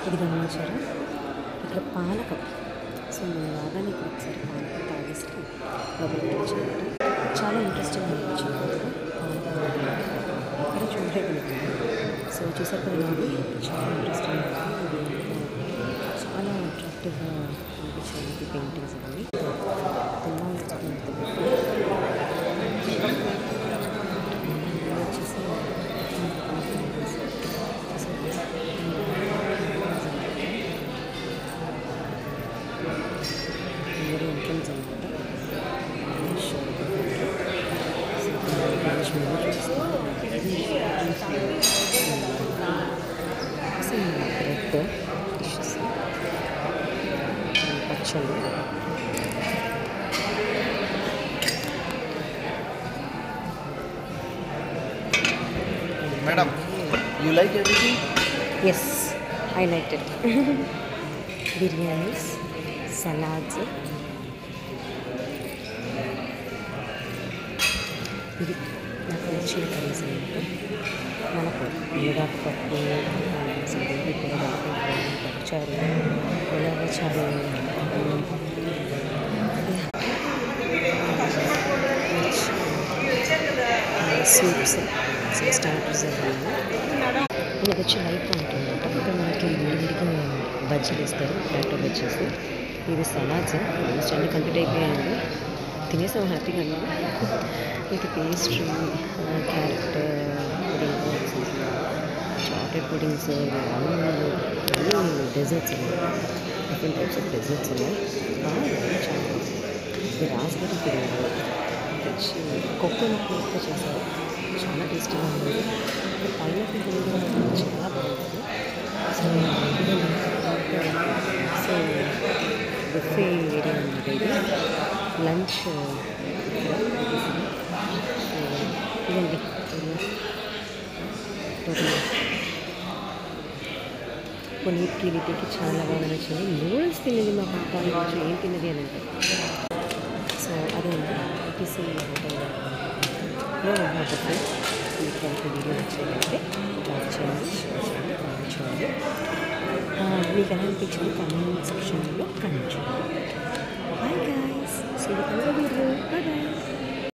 ఇది గమనించారా, ఇక్కడ పానకం. సో మేము రాగానే ఇక్కడ ఒకసారి పానకం తాగేసి లోపలికి వచ్చామంట. చాలా ఇంట్రెస్టింగ్ అనిపించింది పానకం ఎక్కడ చూడలేదు. సో చూసారు కదా, చాలా ఇంట్రెస్టింగ్, చాలా అట్రాక్టివ్గా అనిపించాయి పెయింటింగ్స్ అన్నీ. వచ్చేసి అందరూ ఎంట్రన్స్ అనమాట. బ్రెడ్ డిషెస్, పచ్చళ్ళు, Madam, you like everything? Yes I like it. Biryanis, salads, ఇది నాకు నచ్చిన కర్రీస్ అనమాట. మనకు మునగాకు పప్పు, సంగతి కూర, పప్పుచారు, ఉలవచారు, సూప్స్, స్టార్టర్స్ అన్నీ. మనకు వచ్చి లైట్ ఉంటుందంట. ఇక్కడ మనకి విడివిడిగా బజ్జీలు ఇస్తారు, పొటాటో బజ్జీస్. ఇది సలాడ్స్, ఆల్మోస్ట్ అన్ని కంప్లీట్ అయిపోయాయండి. తినేసాం హ్యాపీగా. ఇది pastry, carrot puddings, chocolate puddings, అన్నీ డెజర్ట్స్ ఉన్నాయి. డిఫరెంట్ టైప్స్ ఆఫ్ డెజర్ట్స్ ఉన్నాయి. చాలా ఇది రాస్బెర్రీ పుడింగ్ వచ్చి కోకోనట్ మిల్క్తో చేశారు. చాలా టేస్టీగా ఉంది. పైనాపిల్ పుడింగ్ కూడా చాలా బాగుంటుంది. సో సో బుఫే ఏరియా అన్నమాట ఇది. లంచ్ ఇదండి టోటల్. కొన్నిటికి వీటికి చాలా బాగా నచ్చింది. నూడిల్స్ తిన్నది మా పాప, కొంచెం ఏం తిన్నది అని అంటే. సో అదే అండి ఈటీసీ హోటల్లో మా బుఫే. మీకు కనుక వీడియో నచ్చినట్లయితే లైక్ చేయండి, షేర్ చేయండి, కామెంట్ చేయండి. మీకు ఎలా అనిపించింది కామెంట్ సెక్షన్లో కామెంట్ చేయండి. Bye guys, see you in the video. Bye bye.